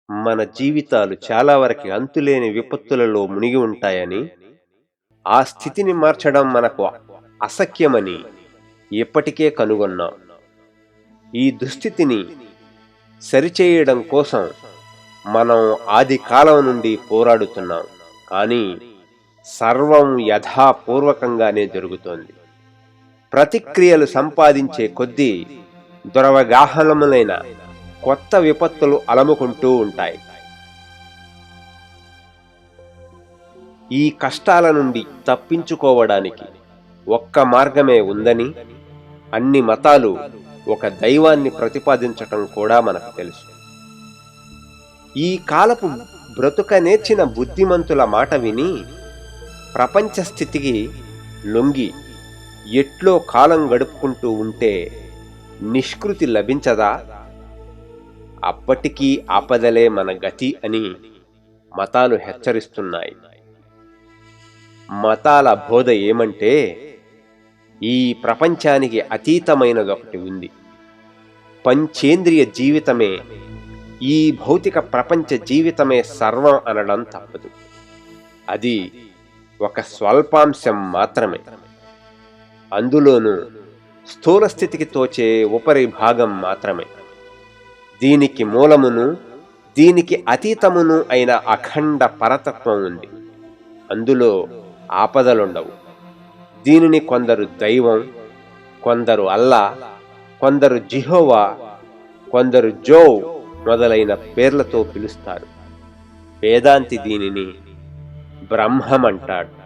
మన జీవితాలు చాలా వరకు అంతులేని విపత్తులలో మునిగి ఉంటాయని, ఆ స్థితిని మార్చడం మనకు అశక్యమని ఇప్పటికే కనుగొన్నాం. ఈ దుస్థితిని సరిచేయడం కోసం మనం ఆది కాలం నుండి పోరాడుతున్నాం. కానీ సర్వం యథాపూర్వకంగానే జరుగుతోంది. ప్రతిక్రియలు సంపాదించే కొద్దీ దురవగాహనములైన కొత్త విపత్తులు అలముకుంటూ ఉంటాయి. ఈ కష్టాల నుండి తప్పించుకోవడానికి ఒక్క మార్గమే ఉందని అన్ని మతాలు ఒక దైవాన్ని ప్రతిపాదించటం కూడా మనకు తెలుసు. ఈ కాలపు బ్రతుక నేర్చిన బుద్ధిమంతుల మాట విని ప్రపంచ స్థితికి లొంగి ఎట్లో కాలం గడుపుకుంటూ ఉంటే నిష్కృతి లభించదా? అప్పటికీ ఆపదలే మన గతి అని మతాలు హెచ్చరిస్తున్నాయి. మతాల బోధ ఏమంటే, ఈ ప్రపంచానికి అతీతమైనదొకటి ఉంది. పంచేంద్రియ జీవితమే, ఈ భౌతిక ప్రపంచ జీవితమే సర్వం అనడం తప్పదు. అది ఒక స్వల్పాంశం మాత్రమే. అందులోనూ స్థూల స్థితికి తోచే ఉపరి భాగం మాత్రమే. దీనికి మూలమును, దీనికి అతీతమును అయిన అఖండ పరతత్వం ఉంది. అందులో ఆపదలుండవు. దీనిని కొందరు దైవం, కొందరు అల్లా, కొందరు జిహోవా, కొందరు జో మొదలైన పేర్లతో పిలుస్తారు. వేదాంతి దీనిని బ్రహ్మమంటాడు.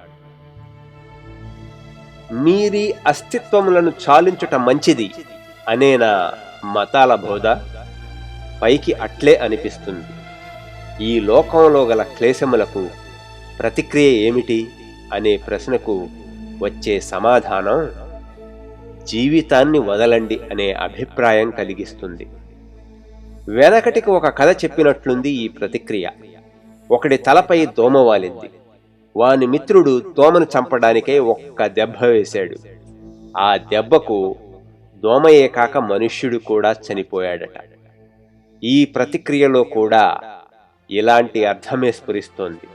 మీరీ అస్తిత్వములను చాలించుట మంచిది అనేనా మతాల బోధ? పైకి అట్లే అనిపిస్తుంది. ఈ లోకంలో గల క్లేశములకు ప్రతిక్రియ ఏమిటి అనే ప్రశ్నకు వచ్చే సమాధానం జీవితాన్ని వదలండి అనే అభిప్రాయం కలిగిస్తుంది. వెనకటికి ఒక కథ చెప్పినట్లుంది ఈ ప్రతిక్రియ. ఒకడి తలపై దోమ వాలింది. వాని మిత్రుడు దోమను చంపడానికై ఒక్క దెబ్బ వేశాడు. ఆ దెబ్బకు దోమయే కాక మనుష్యుడు కూడా చనిపోయాడట. ఈ ప్రతిక్రియలో కూడా ఇలాంటి అర్థమే స్ఫురిస్తోంది.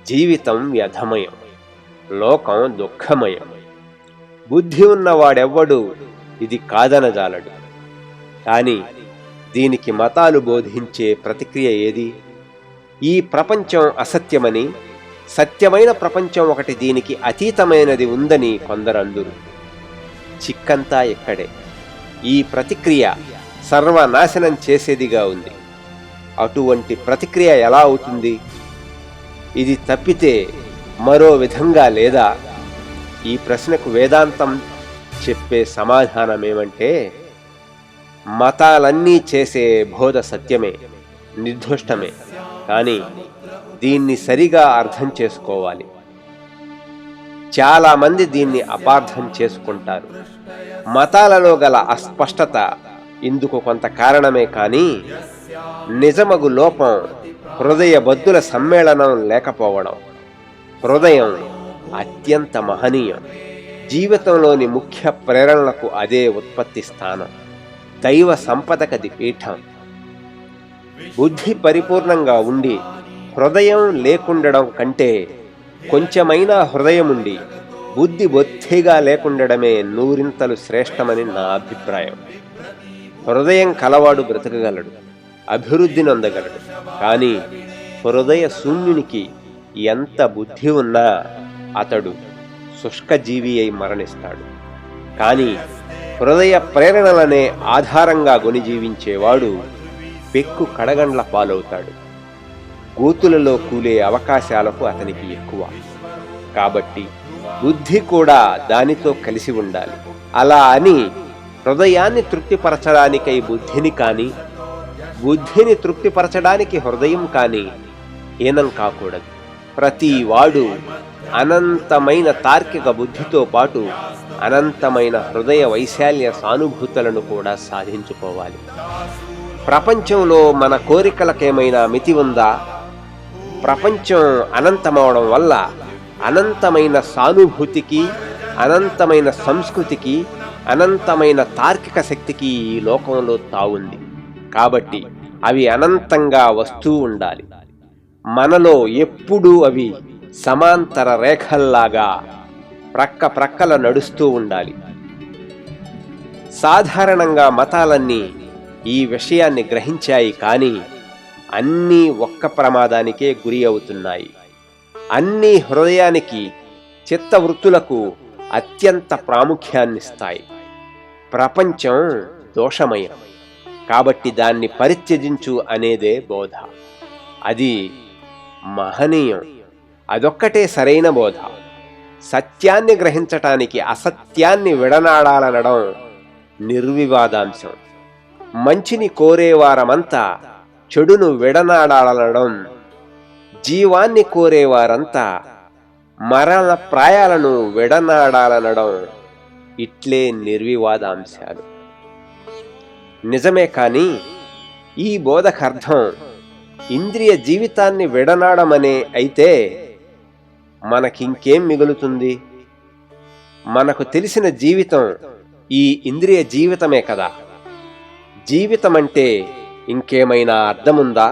జీవితం వ్యధమయం, లోకం దుఃఖమయం. బుద్ధి ఉన్నవాడెవ్వడు ఇది కాదనజాలడు. కాని దీనికి మతాలు బోధించే ప్రతిక్రియ ఏది? ఈ ప్రపంచం అసత్యమని, సత్యమైన ప్రపంచం ఒకటి దీనికి అతీతమైనది ఉందని కొందరందురు. చిక్కంతా ఇక్కడే. ఈ ప్రతిక్రియ సర్వనాశనం చేసేదిగా ఉంది. అటువంటి ప్రతిక్రియ ఎలా అవుతుంది? ఇది తప్పితే మరో విధంగా లేదా? ఈ ప్రశ్నకు వేదాంతం చెప్పే సమాధానమేమంటే, మతాలన్నీ చేసే బోధ సత్యమే, నిర్దోష్టమే. కానీ దీన్ని సరిగా అర్థం చేసుకోవాలి. చాలా మంది దీన్ని అపార్థం చేసుకుంటారు. మతాలలో గల అస్పష్టత ఇందుకు కొంత కారణమే. కానీ నిజమగు లోపం హృదయ బద్దుల సమ్మేళనం లేకపోవడం. హృదయం అత్యంత మహనీయం. జీవితంలోని ముఖ్య ప్రేరణలకు అదే ఉత్పత్తి స్థానం. దైవ సంపదకది పీఠం. బుద్ధి పరిపూర్ణంగా ఉండి హృదయం లేకుండడం కంటే కొంచెమైనా హృదయముండి బుద్ధి బొత్తిగా లేకుండడమే నూరింతలు శ్రేష్టమని నా అభిప్రాయం. హృదయం కలవాడు బ్రతకగలడు, అభివృద్ధి నొందగలడు. కానీ హృదయ శూన్యునికి ఎంత బుద్ధి ఉన్నా అతడు శుష్కజీవి అయి మరణిస్తాడు. కానీ హృదయ ప్రేరణలనే ఆధారంగా కొని జీవించేవాడు పెక్కు కడగండ్ల పాలవుతాడు. గోతులలో కూలే అవకాశాలకు అతనికి ఎక్కువ. కాబట్టి బుద్ధి కూడా దానితో కలిసి ఉండాలి. అలా అని హృదయాన్ని తృప్తిపరచడానికై బుద్ధిని కానీ, బుద్ధిని తృప్తిపరచడానికి హృదయం కానీ హీనం కాకూడదు. ప్రతి వాడు అనంతమైన తార్కిక బుద్ధితో పాటు అనంతమైన హృదయ వైశాల్య సానుభూతులను కూడా సాధించుకోవాలి. ప్రపంచంలో మన కోరికలకేమైనా మితి ఉందా? ప్రపంచం అనంతమవడం వల్ల అనంతమైన సానుభూతికి, అనంతమైన సంస్కృతికి, అనంతమైన తార్కిక శక్తికి ఈ లోకంలో తావుంది. కాబట్టి అవి అనంతంగా వస్తూ ఉండాలి. మనలో ఎప్పుడూ అవి సమాంతర రేఖల్లాగా ప్రక్క ప్రక్కల నడుస్తూ ఉండాలి. సాధారణంగా మతాలన్నీ ఈ విషయాన్ని గ్రహించాయి, కానీ అన్నీ ఒక్క ప్రమాదానికే గురి అవుతున్నాయి. అన్నీ హృదయానికి, చిత్తవృత్తులకు అత్యంత ప్రాముఖ్యాన్నిస్తాయి. ప్రపంచం దోషమయం, కాబట్టి దాన్ని పరిత్యజించు అనేదే బోధ. అది మహనీయం. అదొక్కటే సరైన బోధ. సత్యాన్ని గ్రహించటానికి అసత్యాన్ని విడనాడాలనడం నిర్వివాదాంశం. మంచిని కోరేవారమంతా చెడును విడనాడాలనడం, జీవాన్ని కోరేవారంతా మరణ ప్రాయాలను విడనాడాలనడం ఇట్లే నిర్వివాదాంశాలు. నిజమే, కానీ ఈ బోధకర్థం ఇంద్రియ జీవితాన్ని విడనాడమనే అయితే మనకింకేం మిగులుతుంది? మనకు తెలిసిన జీవితం ఈ ఇంద్రియ జీవితమే కదా. జీవితమంటే ఇంకేమైనా అర్థముందా?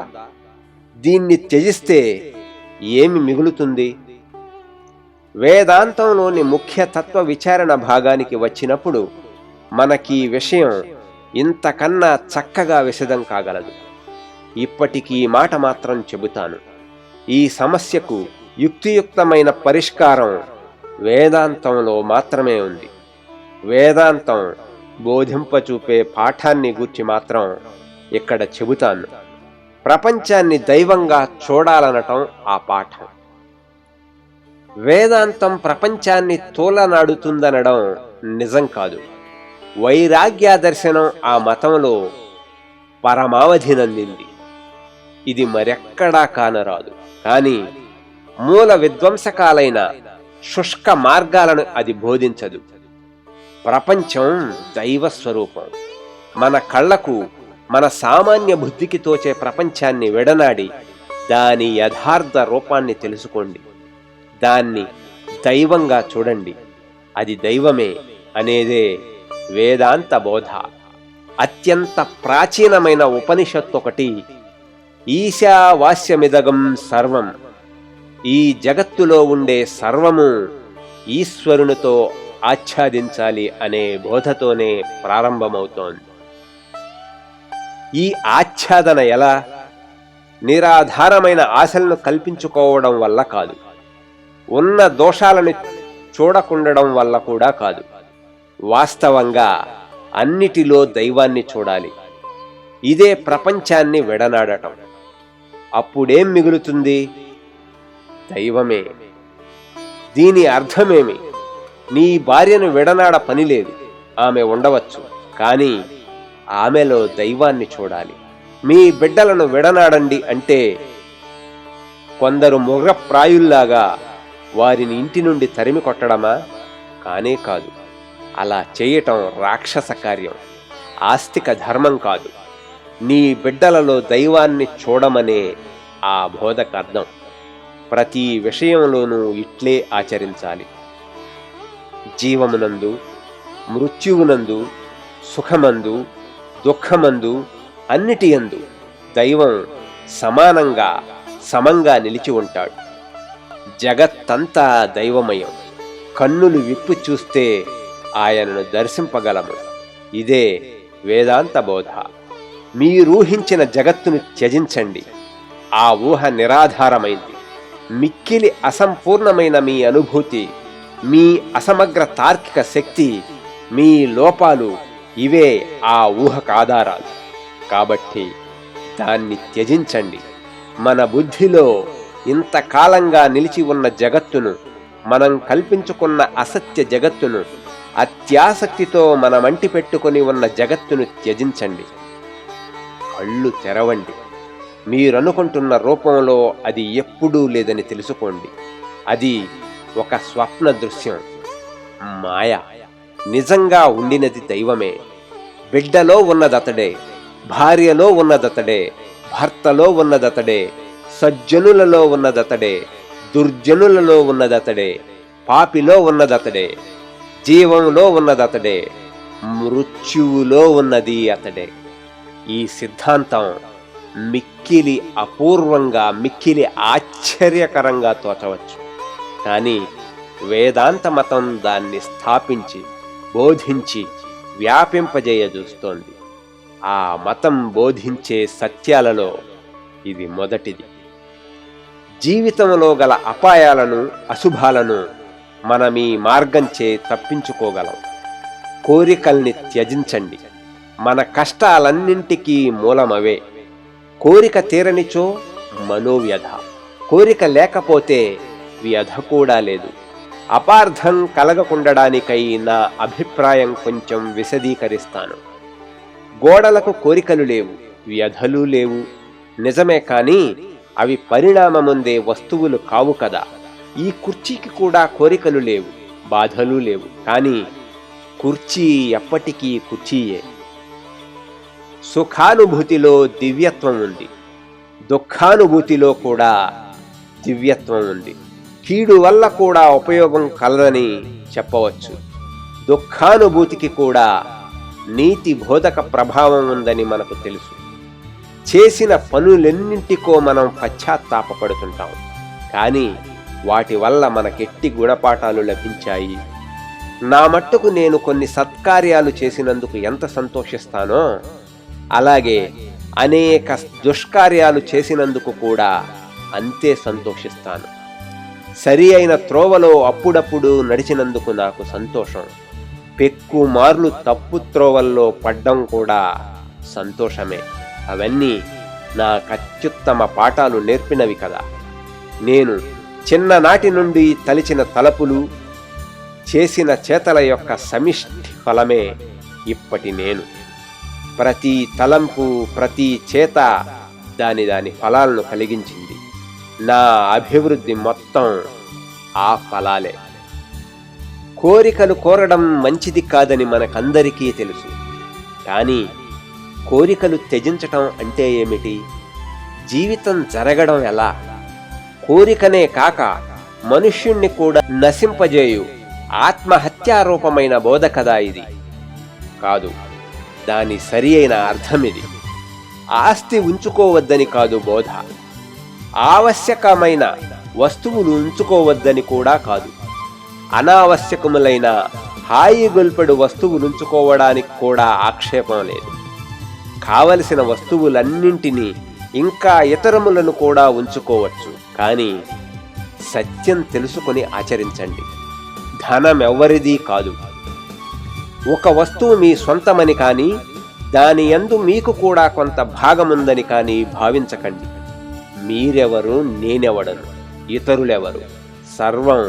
దీన్ని త్యజిస్తే ఏమి మిగులుతుంది? వేదాంతంలోని ముఖ్య తత్వ విచారణ భాగానికి వచ్చినప్పుడు మనకీ విషయం ఇంతకన్నా చక్కగా విశదం కాగలదు. ఇప్పటికీ మాట మాత్రం చెబుతాను. ఈ సమస్యకు యుక్తియుక్తమైన పరిష్కారం వేదాంతంలో మాత్రమే ఉంది. వేదాంతం బోధింపచూపే పాఠాన్ని గూర్చి మాత్రం ఇక్కడ చెబుతాను. ప్రపంచాన్ని దైవంగా చూడాలనటం ఆ పాఠం. వేదాంతం ప్రపంచాన్ని తూలనాడుతుందనడం నిజం కాదు. వైరాగ్య దర్శనం ఆ మతంలో పరమావధినందింది. ఇది మరెక్కడా కానరాదు. కానీ మూల విధ్వంసకాలైన శుష్క మార్గాలను అది బోధించదు. ప్రపంచం దైవస్వరూపం. మన కళ్లకు, మన సామాన్య బుద్ధికి తోచే ప్రపంచాన్ని విడనాడి దాని యథార్థ రూపాన్ని తెలుసుకోండి. దాన్ని దైవంగా చూడండి. అది దైవమే అనేదే వేదాంత బోధ. అత్యంత ప్రాచీనమైన ఉపనిషత్తొకటి ఈశావాస్యమిదగం సర్వం, ఈ జగత్తులో ఉండే సర్వము ఈశ్వరునితో ఆచ్ఛాదించాలి అనే బోధతోనే ప్రారంభమవుతోంది. ఈ ఆచ్ఛాదన ఎలా? నిరాధారమైన ఆశలను కల్పించుకోవడం వల్ల కాదు. ఉన్న దోషాలను చూడకుండడం వల్ల కూడా కాదు. వాస్తవంగా అన్నిటిలో దైవాన్ని చూడాలి. ఇదే ప్రపంచాన్ని విడనాడటం. అప్పుడేం మిగులుతుంది? దైవమే. దీని అర్థమేమి? నీ భార్యను విడనాడ పని లేదు. ఆమె ఉండవచ్చు, కానీ ఆమెలో దైవాన్ని చూడాలి. మీ బిడ్డలను విడనాడండి అంటే కొందరు మృగప్రాయుల్లాగా వారిని ఇంటి నుండి తరిమి కొట్టడమా? కానే కాదు. అలా చేయటం రాక్షస కార్యం, ఆస్తిక ధర్మం కాదు. నీ బిడ్డలలో దైవాన్ని చూడమనే ఆ బోధకర్థం. ప్రతి విషయంలోనూ ఇట్లే ఆచరించాలి. జీవమునందు, మృత్యువునందు, సుఖమందు, దుఃఖమందు, అన్నిటియందు దైవం సమానంగా, సమంగా నిలిచి ఉంటాడు. జగత్తంతా దైవమయం. కన్నులు విప్పి చూస్తే ఆయనను దర్శింపగలము. ఇదే వేదాంత బోధ. మీరూహించిన జగత్తును త్యజించండి. ఆ ఊహ నిరాధారమైంది. మిక్కిలి అసంపూర్ణమైన మీ అనుభూతి, మీ అసమగ్ర తార్కిక శక్తి, మీ లోపాలు, ఇవే ఆ ఊహకు ఆధారాలు. కాబట్టి దాన్ని త్యజించండి. మన బుద్ధిలో ఇంతకాలంగా నిలిచి ఉన్న జగత్తును, మనం కల్పించుకున్న అసత్య జగత్తును, అత్యాసక్తితో మనమంటి పెట్టుకొని ఉన్న జగత్తును త్యజించండి. కళ్ళు తెరవండి. మీరనుకుంటున్న రూపంలో అది ఎప్పుడూ లేదని తెలుసుకోండి. అది ఒక స్వప్న దృశ్యం, మాయ. నిజంగా ఉండినది దైవమే. బిడ్డలో ఉన్నదతడే, భార్యలో ఉన్నదతడే, భర్తలో ఉన్నదతడే, సజ్జనులలో ఉన్నదతడే, దుర్జనులలో ఉన్నదతడే, పాపిలో ఉన్నదతడే, జీవంలో ఉన్నదతడే, మృత్యువులో ఉన్నది అతడే. ఈ సిద్ధాంతం మిక్కిలి అపూర్వంగా, మిక్కిలి ఆశ్చర్యకరంగా తోచవచ్చు. కానీ వేదాంత మతం దాన్ని స్థాపించి, బోధించి, వ్యాపింపజేయజూస్తోంది. ఆ మతం బోధించే సత్యాలలో ఇది మొదటిది. జీవితంలో గల అపాయాలను, అశుభాలను మనమీ మార్గంచే తప్పించుకోగలం. కోరికల్ని త్యజించండి. మన కష్టాలన్నింటికీ మూలమవే. కోరిక తీరనిచో మనోవ్యధ. కోరిక లేకపోతే వ్యధ కూడా లేదు. అపార్థం కలగకుండడానికై నా అభిప్రాయం కొంచెం విశదీకరిస్తాను. గోడలకు కోరికలు లేవు, వ్యధలు లేవు. నిజమే, కానీ అవి పరిణామముందే వస్తువులు కావు కదా. ఈ కుర్చీకి కూడా కోరికలు లేవు, బాధలు లేవు. కానీ కుర్చీ ఎప్పటికీ కుర్చీయే. సుఖానుభూతిలో దివ్యత్వం ఉంది, దుఃఖానుభూతిలో కూడా దివ్యత్వం ఉంది. కీడు వల్ల కూడా ఉపయోగం కలదని చెప్పవచ్చు. దుఃఖానుభూతికి కూడా నీతి బోధక ప్రభావం ఉందని మనకు తెలుసు. చేసిన పనులెన్నింటికో మనం పశ్చాత్తాపపడుతుంటాం, కానీ వాటి వల్ల మనకెట్టి గుణపాఠాలు లభించాయి. నా మట్టుకు నేను కొన్ని సత్కార్యాలు చేసినందుకు ఎంత సంతోషిస్తానో, అలాగే అనేక దుష్కార్యాలు చేసినందుకు కూడా అంతే సంతోషిస్తాను. సరి అయిన త్రోవలో అప్పుడప్పుడు నడిచినందుకు నాకు సంతోషం. పెక్కు మార్లు తప్పు త్రోవల్లో పడ్డం కూడా సంతోషమే. అవన్నీ నాకు అత్యుత్తమ పాఠాలు నేర్పినవి కదా. నేను చిన్ననాటి నుండి తలిచిన తలపులు, చేసిన చేతల యొక్క సమిష్టి ఫలమే ఇప్పటి నేను. ప్రతి తలంపు, ప్రతి చేత దాని ఫలాలను కలిగించింది. నా అభివృద్ధి మొత్తం ఆ ఫలాలే. కోరికలు కోరడం మంచిది కాదని మనకందరికీ తెలుసు. కానీ కోరికలు త్యజించటం అంటే ఏమిటి? జీవితం జరగడం ఎలా? కోరికనే కాక మనుష్యుణ్ణి కూడా నశింపజేయు ఆత్మహత్యారూపమైన బోధ కదా ఇది. కాదు, దాని సరి అయిన అర్థమిది. ఆస్తి ఉంచుకోవద్దని కాదు బోధ. ఆవశ్యకమైన వస్తువులు ఉంచుకోవద్దని కూడా కాదు. అనావశ్యకములైన హాయిగొల్పెడు వస్తువులుంచుకోవడానికి కూడా ఆక్షేపం లేదు. కావలసిన వస్తువులన్నింటినీ, ఇంకా ఇతరములను కూడా ఉంచుకోవచ్చు. కానీ సత్యం తెలుసుకొని ఆచరించండి. ధనమెవ్వరిదీ కాదు. ఒక వస్తువు మీ సొంతమని కానీ, దాని యందు మీకు కూడా కొంత భాగముందని కానీ భావించకండి. మీరెవరు, నేనెవడను, ఇతరులెవరు? సర్వం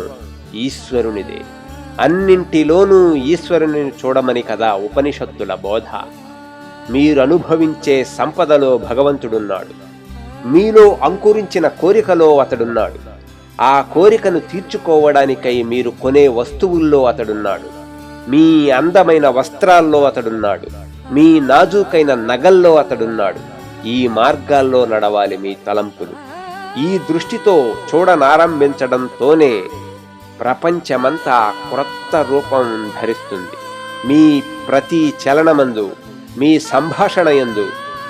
ఈశ్వరునిదే. అన్నింటిలోనూ ఈశ్వరుని చూడమని కదా ఉపనిషత్తుల బోధ. మీరనుభవించే సంపదలో భగవంతుడున్నాడు. మీలో అంకురించిన కోరికలో అతడున్నాడు. ఆ కోరికను తీర్చుకోవడానికై మీరు కొనే వస్తువుల్లో అతడున్నాడు. మీ అందమైన వస్త్రాల్లో అతడున్నాడు. మీ నాజూకైన నగల్లో అతడున్నాడు. ఈ మార్గాల్లో నడవాలి మీ తలంపులు. ఈ దృష్టితో చూడనారంభించడంతోనే ప్రపంచమంతా క్రొత్త రూపం ధరిస్తుంది. మీ ప్రతి చలనమందు, మీ సంభాషణయందు,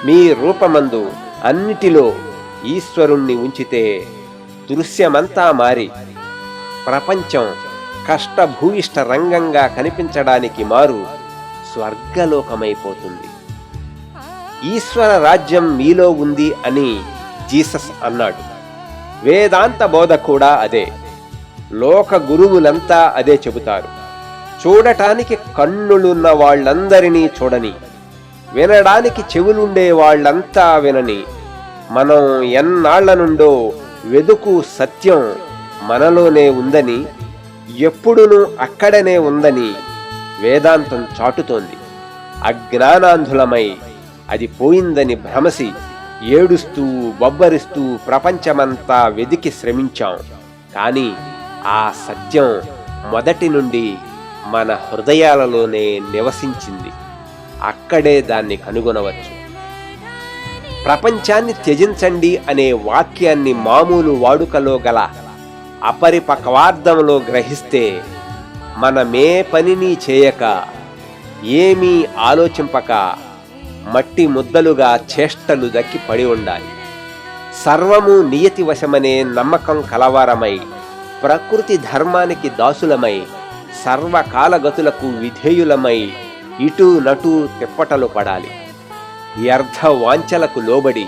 మీ రూపమందు అన్నిటిలో ఈశ్వరుణ్ణి ఉంచితే దృశ్యమంతా మారి ప్రపంచం కష్టభూయిష్ట రంగంగా కనిపించడానికి మారు స్వర్గలోకమైపోతుంది. ఈశ్వర రాజ్యం మీలో ఉంది అని జీసస్ అన్నాడు. వేదాంత బోధ కూడా అదే. లోక గురువులంతా అదే చెబుతారు. చూడటానికి కన్నులున్న వాళ్ళందరినీ చూడని, వినడానికి చెవులుండే వాళ్ళంతా వినని, మనం ఎన్నాళ్ల నుండో వెదుకు సత్యం మనలోనే ఉందని, ఎప్పుడునూ అక్కడనే ఉందని వేదాంతం చాటుతోంది. అజ్ఞానాంధులమై అది పోయిందని భ్రమసి ఏడుస్తూ బొబ్బరిస్తూ ప్రపంచమంతా వెదికి శ్రమించాం. కానీ ఆ సత్యం మొదటి నుండి మన హృదయాలలోనే నివసించింది. అక్కడే దాన్ని కనుగొనవచ్చు. ప్రపంచాన్ని త్యజించండి అనే వాక్యాన్ని మామూలు వాడుకలో గల అపరిపక్వార్థంలో గ్రహిస్తే మనమే పనిని చేయక, ఏమీ ఆలోచింపక మట్టి ముద్దలుగా చేష్టలు దక్కి పడి ఉండాలి. సర్వము నియతి వశమనే నమ్మకం కలవారమై, ప్రకృతి ధర్మానికి దాసులమై, సర్వకాలగతులకు విధేయులమై ఇటు నటు తిప్పటలు పడాలి. వ్యర్థ వాంఛలకు లోబడి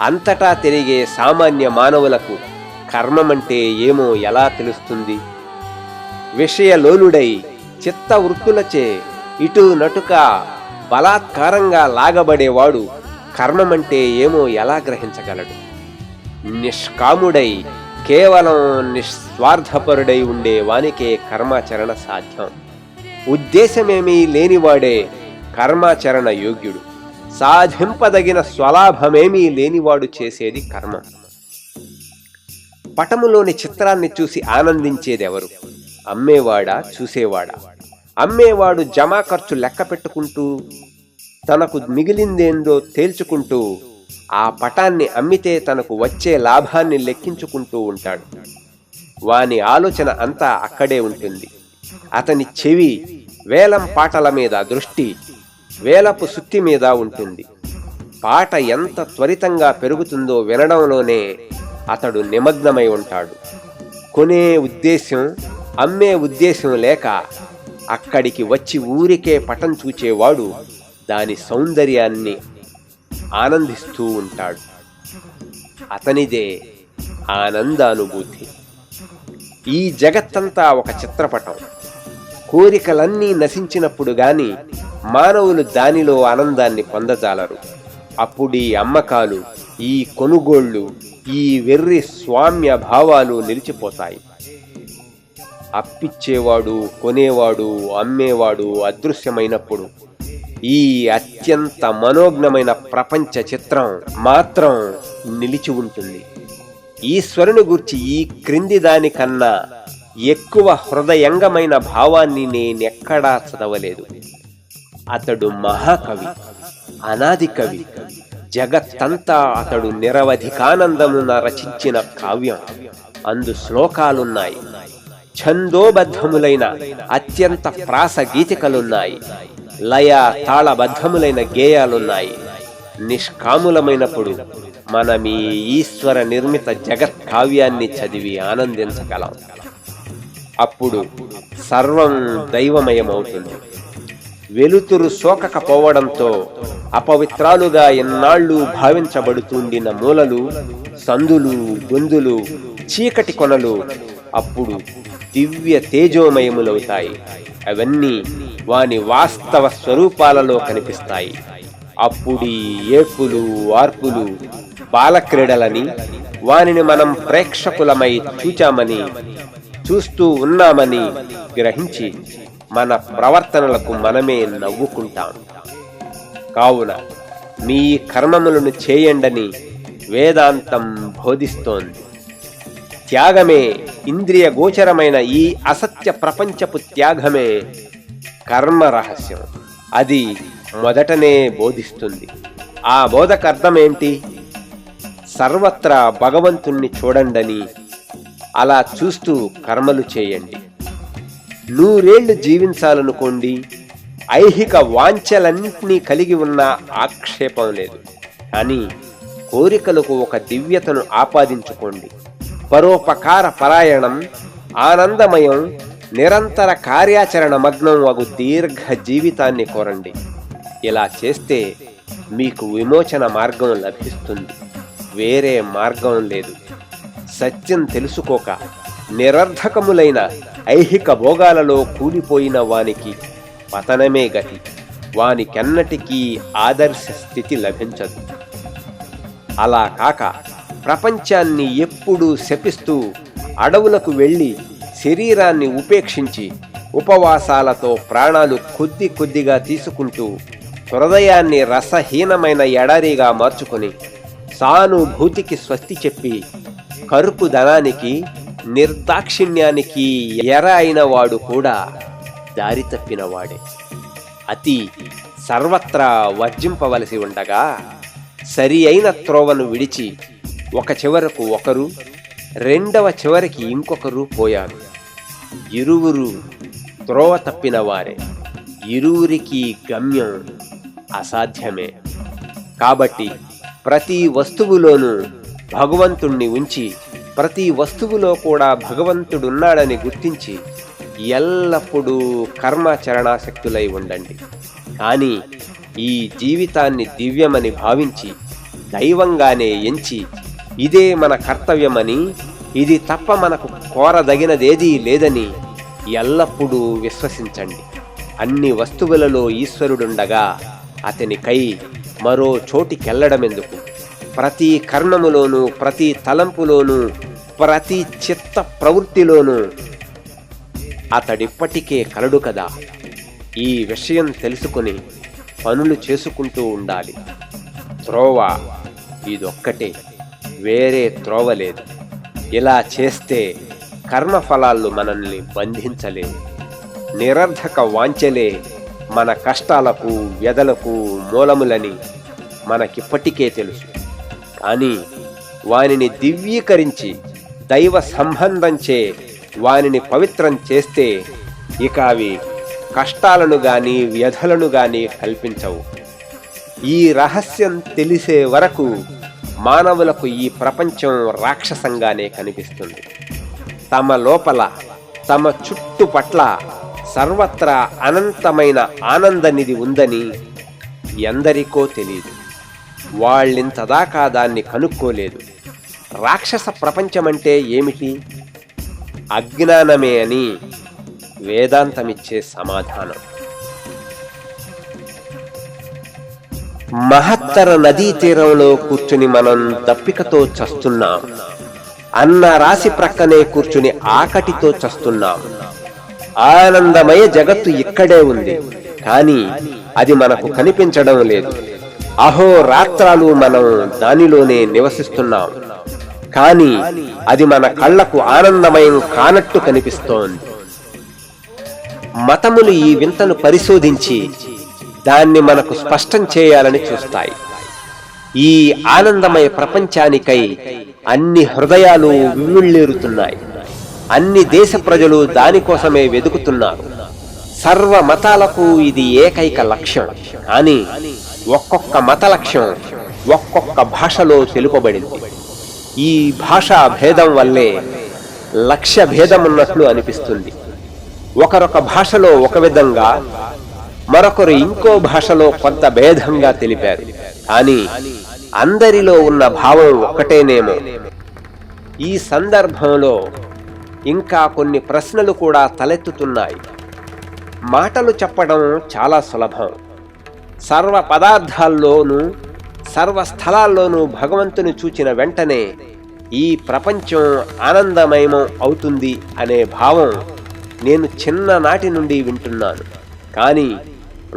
అంతటా తిరిగే సామాన్య మానవులకు కర్మమంటే ఏమో ఎలా తెలుస్తుంది? విషయలోలుడై చిత్తవృత్తులచే ఇటు నటుగా బలాత్కారంగా లాగబడేవాడు కర్మమంటే ఏమో ఎలా గ్రహించగలడు? నిష్కాముడై కేవలం నిస్వార్థపరుడై ఉండే వానికే కర్మాచరణ సాధ్యం. ఉద్దేశమేమీ లేనివాడే కర్మాచరణ యోగ్యుడు. సాధింపదగిన స్వలాభమేమీ లేనివాడు చేసేది కర్మ. పటములోని చిత్రాన్ని చూసి ఆనందించేదెవరు? అమ్మేవాడా, చూసేవాడా? అమ్మేవాడు జమా ఖర్చు లెక్క పెట్టుకుంటూ, తనకు మిగిలిందేందో తేల్చుకుంటూ, ఆ పటాన్ని అమ్మితే తనకు వచ్చే లాభాన్ని లెక్కించుకుంటూ ఉంటాడు. వాని ఆలోచన అంతా అక్కడే ఉంటుంది. అతని చెవి వేలం పాటల మీద, దృష్టి వేలపు సుత్తి మీద ఉంటుంది. పాట ఎంత త్వరితంగా పెరుగుతుందో వినడంలోనే అతడు నిమగ్నమై ఉంటాడు. కొనే ఉద్దేశం, అమ్మే ఉద్దేశం లేక అక్కడికి వచ్చి ఊరికే పటం చూచేవాడు దాని సౌందర్యాన్ని ఆనందిస్తూ ఉంటాడు. అతనిదే ఆనందానుభూతి. ఈ జగత్తంతా ఒక చిత్రపటం. కోరికలన్నీ నశించినప్పుడు గాని మానవులు దానిలో ఆనందాన్ని పొందజాలరు. అప్పుడీ అమ్మకాలు, ఈ కొనుగోళ్లు, ఈ వెర్రి స్వామ్య భావాలు నిలిచిపోతాయి. అప్పిచ్చేవాడు, కొనేవాడు, అమ్మేవాడు అదృశ్యమైనప్పుడు ఈ అత్యంత మనోజ్ఞమైన ప్రపంచ చిత్రం మాత్రం నిలిచి ఉంటుంది. ఈశ్వరుని గూర్చి ఈ క్రింది దానికన్నా ఎక్కువ హృదయంగమైన భావాన్ని నేనెక్కడా చదవలేదు. అతడు మహాకవి, అనాది కవి. జగత్తంతా అతడు నిరవధికానందమున రచించిన కావ్యం. అందు శ్లోకాలున్నాయి, ఛందోబద్ధములైన అత్యంత ప్రాస గీతికలున్నాయి, లయ తాళబద్ధములైన గేయాలున్నాయి. నిష్కాములమైనప్పుడు మనం ఈ ఈశ్వర నిర్మిత జగత్ కావ్యాన్ని చదివి ఆనందించగలం. అప్పుడు సర్వం దైవమయమవుతుంది. వెలుతురు సోకకపోవడంతో అపవిత్రాలుగా ఎన్నాళ్ళు భావించబడుతుండిన మూలలు, సందులు, గొందులు, చీకటి కొనలు అప్పుడు దివ్య తేజోమయములవుతాయి. అవన్నీ వాని వాస్తవ స్వరూపాలలో కనిపిస్తాయి. అప్పుడీ ఏర్పులు, ఆర్పులు బాలక్రీడలని, వానిని మనం ప్రేక్షకులమై చూచామని, చూస్తూ ఉన్నామని గ్రహించి మన ప్రవర్తనలకు మనమే నవ్వుకుంటాం. కావున మీ కర్మములను చేయండని వేదాంతం బోధిస్తోంది. త్యాగమే, ఇంద్రియ గోచరమైన ఈ అసత్య ప్రపంచపు త్యాగమే కర్మ రహస్యం. అది మొదటనే బోధిస్తుంది. ఆ బోధకర్థమేంటి? సర్వత్రా భగవంతుణ్ణి చూడండని. అలా చూస్తూ కర్మలు చేయండి. 100 ఏళ్లు జీవించాలనుకోండి. ఐహిక వాంఛలన్నింటినీ కలిగి ఉన్న ఆక్షేపం లేదు. కానీ కోరికలకు ఒక దివ్యతను ఆపాదించుకోండి. పరోపకార పరాయణం, ఆనందమయం, నిరంతర కార్యాచరణ మగ్నం అగు దీర్ఘ జీవితాన్ని కోరండి. ఇలా చేస్తే మీకు విమోచన మార్గం లభిస్తుంది. వేరే మార్గం లేదు. సత్యం తెలుసుకోక నిరర్ధకములైన ఐహిక భోగాలలో కూలిపోయిన వానికి పతనమే గతి. వానికెన్నటికీ ఆదర్శ స్థితి లభించదు. అలా కాక ప్రపంచాన్ని ఎప్పుడూ శపిస్తూ అడవులకు వెళ్ళి శరీరాన్ని ఉపేక్షించి ఉపవాసాలతో ప్రాణాలు కొద్ది కొద్దిగా తీసుకుంటూ హృదయాన్ని రసహీనమైన ఎడారిగా మార్చుకుని సానుభూతికి స్వస్తి చెప్పి కరుపు ధనానికి, నిర్దాక్షిణ్యానికి ఎర అయిన వాడు కూడా దారి తప్పినవాడే. అతి సర్వత్రా వర్జింపవలసి ఉండగా సరి అయిన త్రోవను విడిచి ఒక చివరకు ఒకరు, రెండవ చివరికి ఇంకొకరు పోయారు. ఇరువురు త్రోవ తప్పిన వారే. ఇరువురికి గమ్యం అసాధ్యమే. కాబట్టి ప్రతి వస్తువులోనూ భగవంతుణ్ణి ఉంచి, ప్రతి వస్తువులో కూడా భగవంతుడున్నాడని గుర్తించి ఎల్లప్పుడూ కర్మాచరణాసక్తులై ఉండండి. కానీ ఈ జీవితాన్ని దివ్యమని భావించి, దైవంగానే ఎంచి, ఇదే మన కర్తవ్యమని, ఇది తప్ప మనకు కోరదగినదేదీ లేదని ఎల్లప్పుడూ విశ్వసించండి. అన్ని వస్తువులలో ఈశ్వరుడుండగా అతనికై మరో చోటికెళ్లడమెందుకు? ప్రతి కర్మములోనూ, ప్రతి తలంపులోనూ, ప్రతి చిత్త ప్రవృత్తిలోనూ అతడిప్పటికే కలడు కదా. ఈ విషయం తెలుసుకుని పనులు చేసుకుంటూ ఉండాలి. త్రోవ ఇదొక్కటే, వేరే త్రోవ లేదు. ఇలా చేస్తే కర్మఫలాలు మనల్ని బంధించలేవు. నిరర్ధక వాంఛలే మన కష్టాలకు, వ్యధలకు మూలములని మనకిప్పటికే తెలుసు. కానీ వానిని దివ్యీకరించి దైవ సంబంధంచే వానిని పవిత్రం చేస్తే ఇక అవి కష్టాలను గాని వ్యధలను గాని కల్పించవు. ఈ రహస్యం తెలిసే వరకు మానవులకు ఈ ప్రపంచం రాక్షసంగానే కనిపిస్తుంది. తమ లోపల, తమ చుట్టుపట్ల సర్వత్రా అనంతమైన ఆనందనిధి ఉందని ఎందరికో తెలియదు. వాళ్ళింతదాకా దాన్ని కనుక్కోలేదు. రాక్షస ప్రపంచమంటే ఏమిటి? అజ్ఞానమే అని వేదాంతమిచ్చే సమాధానం. మహత్తర నదీ తీరంలో కూర్చుని మనం దప్పికతో చస్తున్నాం. అన్న రాశి ప్రక్కనే కూర్చుని ఆకటితో చస్తున్నాం. ఆనందమయ జగత్తు ఇక్కడే ఉంది, కానీ అది మనకు కనిపించడం లేదు. అహోరాత్రాలు మనం దానిలోనే నివసిస్తున్నాం, కానీ అది మన కళ్లకు ఆనందమయం కానట్టు కనిపిస్తోంది. మతములు ఈ వింతను పరిశోధించి దాన్ని మనకు స్పష్టం చేయాలని చూస్తాయి. ఈ ఆనందమయ ప్రపంచానికై అన్ని హృదయాలు విమ్మిళ్ళేరుతున్నాయి. అన్ని దేశ ప్రజలు దానికోసమే వెతుకుతున్నారు. సర్వ మతాలకు ఇది ఏకైక లక్ష్యం. కానీ ఒక్కొక్క మత లక్ష్యం ఒక్కొక్క భాషలో తెలుపబడింది. ఈ భాషా భేదం వల్లే లక్ష్య భేదమున్నట్లు అనిపిస్తుంది. ఒకరొక భాషలో ఒక విధంగా, మరొకరు ఇంకో భాషలో కొంత భేదంగా తెలిపారు. కానీ అందరిలో ఉన్న భావం ఒక్కటేనేమో. ఈ సందర్భంలో ఇంకా కొన్ని ప్రశ్నలు కూడా తలెత్తుతున్నాయి. మాటలు చెప్పడం చాలా సులభం. సర్వ పదార్థాల్లోనూ, సర్వ స్థలాల్లోనూ భగవంతుని చూచిన వెంటనే ఈ ప్రపంచం ఆనందమయం అవుతుంది అనే భావం నేను చిన్ననాటి నుండి వింటున్నాను. కానీ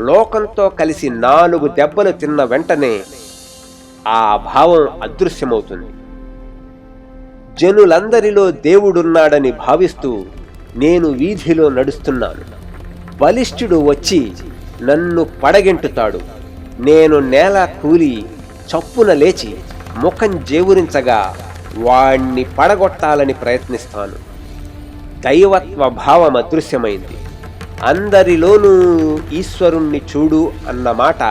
లోకంతో కలిసి 4 దెబ్బలు తిన్న వెంటనే ఆ భావం అదృశ్యమవుతుంది. జనులందరిలో దేవుడున్నాడని భావిస్తూ నేను వీధిలో నడుస్తున్నాను. బలిష్ఠుడు వచ్చి నన్ను పడగెంటుతాడు. నేను నేల కూలి చప్పున లేచి ముఖం జేవురించగా వాణ్ణి పడగొట్టాలని ప్రయత్నిస్తాను. దైవత్వ భావం అదృశ్యమైంది. అందరిలోనూ ఈశ్వరుణ్ణి చూడు అన్న మాట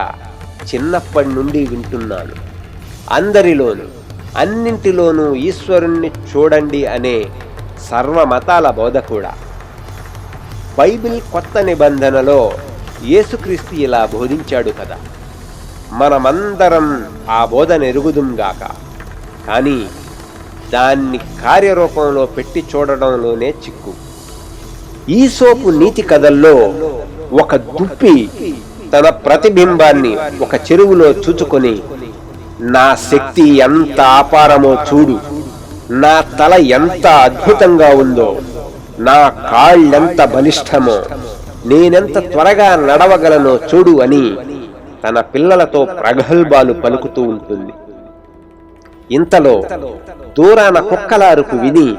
చిన్నప్పటి నుండి వింటున్నాను. అందరిలోనూ, అన్నింటిలోనూ ఈశ్వరుణ్ణి చూడండి అనే సర్వమతాల బోధ కూడా. బైబిల్ కొత్త నిబంధనలో యేసుక్రీస్తు ఇలా బోధించాడు కదా. మనమందరం ఆ బోధన ఎరుగుదుంగాక. కానీ దాన్ని కార్యరూపంలో పెట్టి చూడడంలోనే చిక్కు. ఈసోపు నీతి కథల్లో ఒక దుప్పి తన ప్రతిబింబాన్ని ఒక చెరువులో చూచుకొని, నా శక్తి ఎంత అపారమో చూడు, నా తల ఎంత అద్భుతంగా ఉందో, నా కాళ్ళెంత బలిష్టమో, నేనెంత త్వరగా నడవగలనో చూడు అని తన పిల్లలతో ప్రగల్భాలు పలుకుతూ ఉంటుంది. ఇంతలో దూరాన కుక్కల అరుపు విని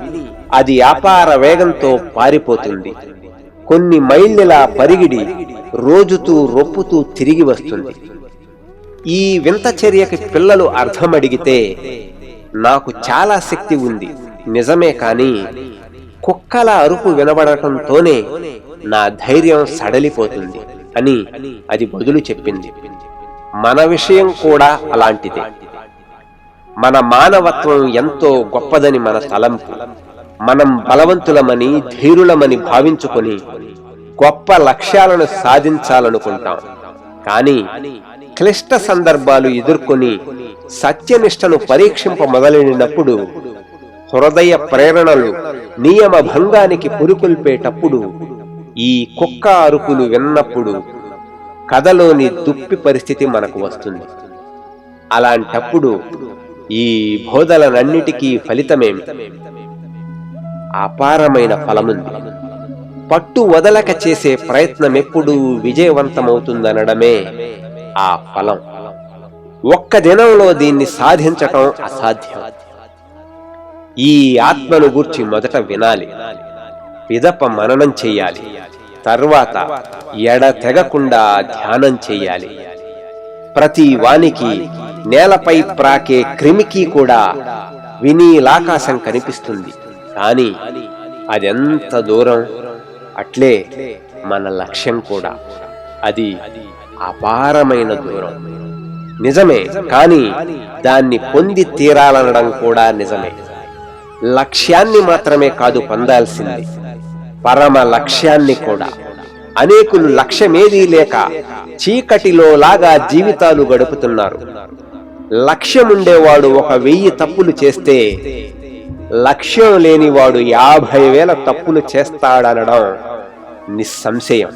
అది అపార వేగంతో పారిపోతుంది. కొన్ని మైళ్ళలా పరిగిడి రోజుతూ రొప్పుతూ తిరిగి వస్తుంది. ఈ వింత చర్యకి పిల్లలు అర్థమడిగితే, నాకు చాలా శక్తి ఉంది నిజమే, కానీ కుక్కల అరుపు వినబడటంతోనే నా ధైర్యం సడలిపోతుంది అని అది బదులు చెప్పింది. మన విషయం కూడా అలాంటిదే. మన మానవత్వం ఎంతో గొప్పదని మన తలంపు. మనం బలవంతులమని, ధీరులమని భావించుకొని గొప్ప లక్ష్యాలను సాధించాలనుకుంటాం. కానీ క్లిష్ట సందర్భాలు ఎదుర్కొని సత్యనిష్టను పరీక్షింప మొదలైనప్పుడు, హృదయ ప్రేరణలు నియమ భంగానికి పురుకొల్పేటప్పుడు, ఈ కుక్క అరుపులు విన్నప్పుడు కథలోని దుప్పి పరిస్థితి మనకు వస్తుంది. అలాంటప్పుడు ఈ బోధలనన్నిటికీ ఫలితమేమి? అపారమైన ఫలముంది. పట్టు వదలక చేసే ప్రయత్నమెప్పుడూ విజయవంతమవుతుందనడమే ఆ ఫలం. ఒక్క దినంలో దీన్ని సాధించటం అసాధ్యం. ఈ ఆత్మను గూర్చి మొదట వినాలి, పిదప మననం చెయ్యాలి, తర్వాత ఎడతెగకుండా ధ్యానం చెయ్యాలి. ప్రతి వానికి, నేలపై ప్రాకే క్రిమికి కూడా వినీలాకాశం కనిపిస్తుంది. కానీ అదెంత దూరం? అట్లే మన లక్ష్యం కూడా, అది అపారమైన దూరం. నిజమే, కానీ దాన్ని పొంది తీరాలనడం కూడా నిజమే. లక్ష్యాన్ని మాత్రమే కాదు పొందాల్సింది, పరమ లక్ష్యాన్ని కూడా. అనేకులు లక్ష్యమేదీ లేక చీకటిలో లాగా జీవితాలు గడుపుతున్నారు. లక్ష్యముండేవాడు 1000 తప్పులు చేస్తే, లక్ష్యం లేనివాడు 50,000 తప్పులు చేస్తాడనడం నిస్సంశయం.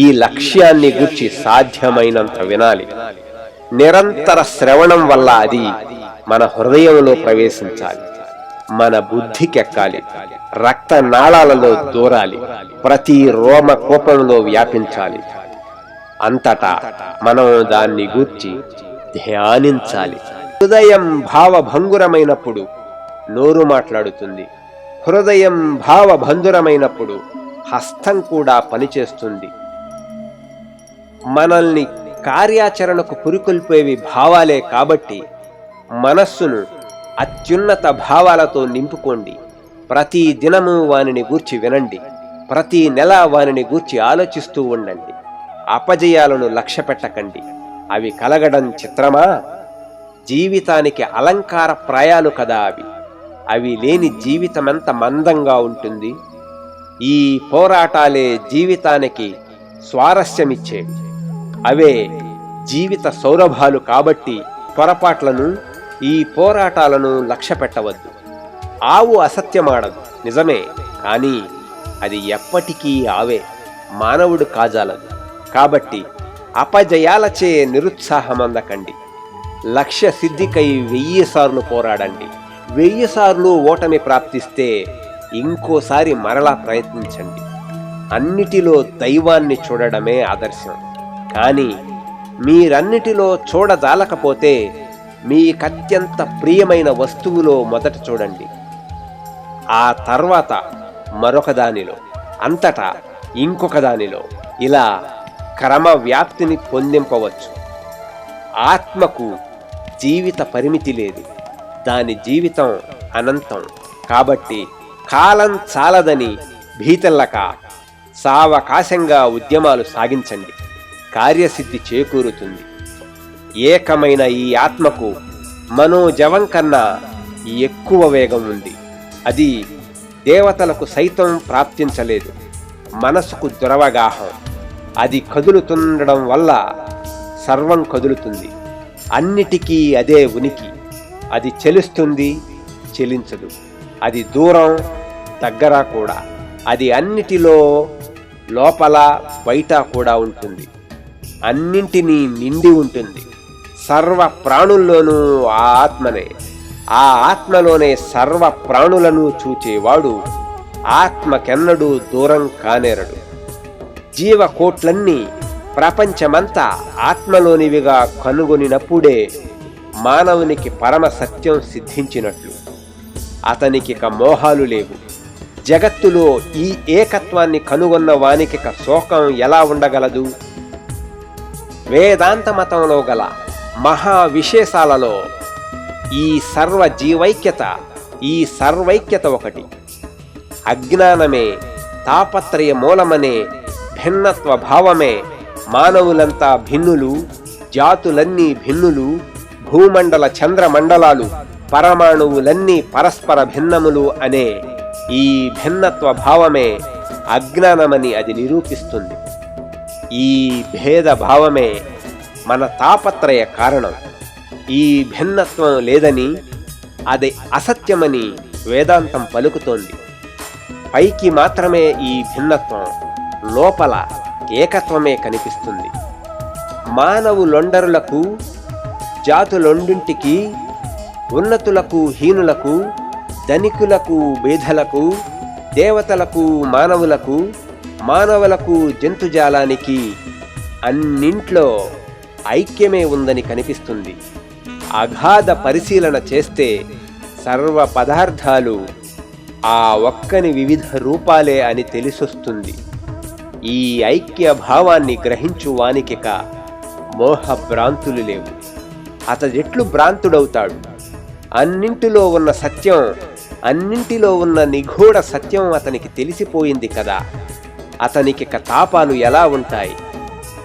ఈ లక్ష్యాన్ని గూర్చి సాధ్యమైనంత వినాలి. నిరంతర శ్రవణం వల్ల అది మన హృదయంలో ప్రవేశించాలి, మన బుద్ధికెక్కాలి, రక్త నాళాలలో దూరాలి, ప్రతి రోమ కోపంలో వ్యాపించాలి. అంతటా మనం దాన్ని గూర్చి ధ్యానించాలి. హృదయం భావభంగురమైనప్పుడు నోరు మాట్లాడుతుంది. హృదయం భావభంగురమైనప్పుడు హస్తం కూడా పనిచేస్తుంది. మనల్ని కార్యాచరణకు పురికొల్పేవి భావాలే కాబట్టి మనస్సును అత్యున్నత భావాలతో నింపుకోండి. ప్రతి దినము వానిని గూర్చి వినండి, ప్రతి నెల వానిని గూర్చి ఆలోచిస్తూ ఉండండి. అపజయాలను లక్ష్య పెట్టకండి, అవి కలగడం చిత్రమా? జీవితానికి అలంకార ప్రాయాలు కదా అవి. అవి లేని జీవితమెంత మందంగా ఉంటుంది. ఈ పోరాటాలే జీవితానికి స్వారస్యమిచ్చేవి. అవే జీవిత సౌరభాలు కాబట్టి పొరపాట్లను, ఈ పోరాటాలను లక్ష్య పెట్టవద్దు. ఆవు అసత్యమాడదు, నిజమే, కానీ అది ఎప్పటికీ ఆవే, మానవుడు కాజాలదు. కాబట్టి అపజయాలచే నిరుత్సాహమందకండి. లక్ష్య సిద్ధికై 1000 సార్లు పోరాడండి. 1000 సార్లు ఓటమి ప్రాప్తిస్తే ఇంకోసారి మరలా ప్రయత్నించండి. అన్నిటిలో దైవాన్ని చూడడమే ఆదర్శం. కానీ మీరన్నిటిలో చూడజాలకపోతే మీకత్యంత ప్రియమైన వస్తువులో మొదట చూడండి, ఆ తర్వాత మరొక దానిలో, అంతటా ఇంకొక దానిలో, ఇలా క్రమ వ్యాప్తిని పొందింపవచ్చు. ఆత్మకు జీవిత పరిమితి లేదు, దాని జీవితం అనంతం. కాబట్టి కాలం చాలదని భీతల్లక సావకాశంగా ఉద్యమాలు సాగించండి, కార్యసిద్ధి చేకూరుతుంది. ఏకమైన ఈ ఆత్మకు మనోజవం కన్నా ఎక్కువ వేగం ఉంది. అది దేవతలకు సైతం ప్రాప్తించలేదు. మనసుకు దురవగాహం, అది కదులుతుండడం వల్ల సర్వం కదులుతుంది. అన్నిటికీ అదే ఉనికి. అది చెలుస్తుంది, చెలించదు. అది దూరం, దగ్గర కూడా. అది అన్నిటిలో లోపల బయట కూడా ఉంటుంది. అన్నింటినీ నిండి ఉంటుంది. సర్వ ప్రాణుల్లోనూ ఆ ఆత్మనే. ఆ ఆత్మలోనే సర్వ ప్రాణులను చూచేవాడు ఆత్మకెన్నడూ దూరం కానేరడు. జీవకోట్లన్నీ ప్రపంచమంతా ఆత్మలోనివిగా కనుగొనినప్పుడే మానవునికి పరమ సత్యం సిద్ధించినట్లు. అతనికిక మోహాలు లేవు. జగత్తులో ఈ ఏకత్వాన్ని కనుగొన్న వానికిక శోకం ఎలా ఉండగలదు? వేదాంత మతంలో గల మహా విశేషాలలో ఈ సర్వైక్యత ఒకటి. అజ్ఞానమే, తాపత్రయ మూలమనే భిన్నత్వ భావమే మానవులంతా భిన్నులు, జాతులన్నీ భిన్నులు, భూమండల చంద్రమండలాలు, పరమాణువులన్నీ పరస్పర భిన్నములు అనే ఈ భిన్నత్వ భావమే అజ్ఞానమని అది నిరూపిస్తుంది. ఈ భేదభావమే మన తాపత్రయ కారణం. ఈ భిన్నత్వం లేదని, అది అసత్యమని వేదాంతం పలుకుతోంది. పైకి మాత్రమే ఈ భిన్నత్వం, లోపల ఏకత్వమే కనిపిస్తుంది. మానవులొండరులకు, జాతులొండింటికి, ఉన్నతులకు హీనులకు, ధనికులకు బేధలకు, దేవతలకు మానవులకు, మానవులకు జంతుజాలానికి అన్నింట్లో ఐక్యమే ఉందని కనిపిస్తుంది. అగాధ పరిశీలన చేస్తే సర్వ పదార్థాలు ఆ ఒక్కని వివిధ రూపాలే అని తెలిసొస్తుంది. ఈ ఐక్య భావాన్ని గ్రహించు వానికిక మోహభ్రాంతులు లేవు. అతడెట్లు భ్రాంతుడవుతాడు? అన్నింటిలో ఉన్న సత్యం, అన్నింటిలో ఉన్న నిగూఢ సత్యం అతనికి తెలిసిపోయింది కదా. అతనికిక తాపాలు ఎలా ఉంటాయి?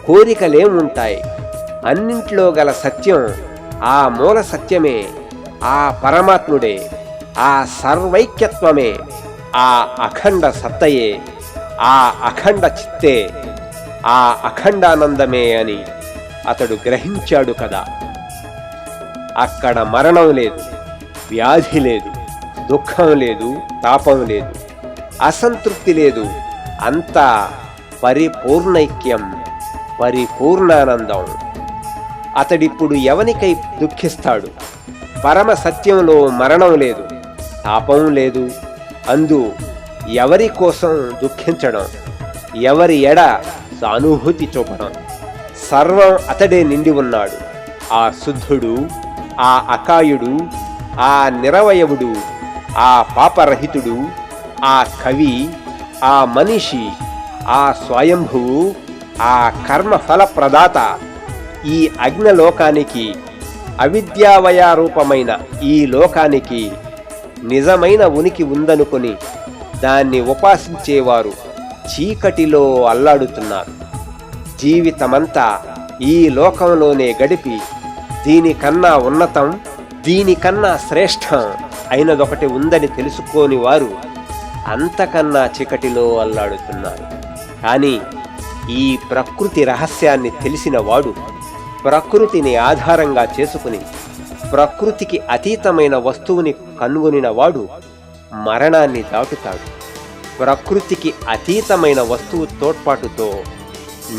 కోరికలేముంటాయి? అన్నింటిలో గల సత్యం, ఆ మూల సత్యమే, ఆ పరమాత్ముడే, ఆ సర్వైక్యత్వమే, ఆ అఖండ సత్తయే, ఆ అఖండ చిత్తే, ఆ అఖండానందమే అని అతడు గ్రహించాడు కదా. అక్కడ మరణం లేదు, వ్యాధి లేదు, దుఃఖం లేదు, తాపం లేదు, అసంతృప్తి లేదు. అంతా పరిపూర్ణైక్యం, పరిపూర్ణానందం. అతడిప్పుడు ఎవనికై దుఃఖిస్తాడు? పరమ సత్యంలో మరణం లేదు, తాపం లేదు. అందు ఎవరి కోసం దుఃఖించడం, ఎవరి ఎడ సానుభూతి చూపడం? సర్వం అతడే నిండి ఉన్నాడు. ఆ శుద్ధుడు, ఆ అకాయుడు, ఆ నిరవయవుడు, ఆ పాపరహితుడు, ఆ కవి, ఆ మనిషి, ఆ స్వయంభువు, ఆ కర్మఫల ప్రదాత. ఈ అజ్ఞలోకానికి, అవిద్యావయారూపమైన ఈ లోకానికి నిజమైన ఉనికి ఉందనుకొని దాన్ని ఉపాసించేవారు చీకటిలో అల్లాడుతున్నారు. జీవితమంతా ఈ లోకంలోనే గడిపి దీనికన్నా ఉన్నతం, దీనికన్నా శ్రేష్టం అయినదొకటి ఉందని తెలుసుకోని వారు అంతకన్నా చీకటిలో అల్లాడుతున్నారు. కానీ ఈ ప్రకృతి రహస్యాన్ని తెలిసిన వాడు, ప్రకృతిని ఆధారంగా చేసుకుని ప్రకృతికి అతీతమైన వస్తువుని కనుగొనిన వాడు మరణాన్ని దాటుతాడు. ప్రకృతికి అతీతమైన వస్తువు తోడ్పాటుతో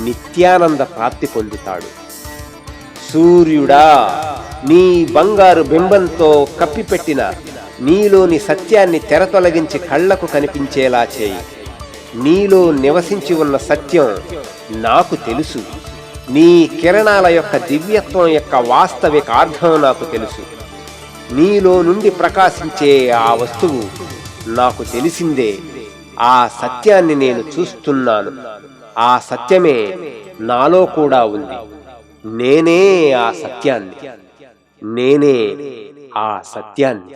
నిత్యానంద ప్రాప్తి పొందుతాడు. సూర్యుడా, నీ బంగారు బింబంతో కప్పిపెట్టిన నీలోని సత్యాన్ని తెరతొలగించి కళ్లకు కనిపించేలా చేయి. నీలో నివసించి ఉన్న సత్యం నాకు తెలుసు. నీ కిరణాల యొక్క దివ్యత్వం యొక్క వాస్తవిక అర్థం నాకు తెలుసు. నీలో నుండి ప్రకాశించే ఆ వస్తువు నాకు తెలిసిందే. ఆ సత్యాన్ని నేను చూస్తున్నాను. ఆ సత్యమే నాలో కూడా ఉంది. నేనే ఆ సత్యాన్ని, నేనే ఆ సత్యాన్ని.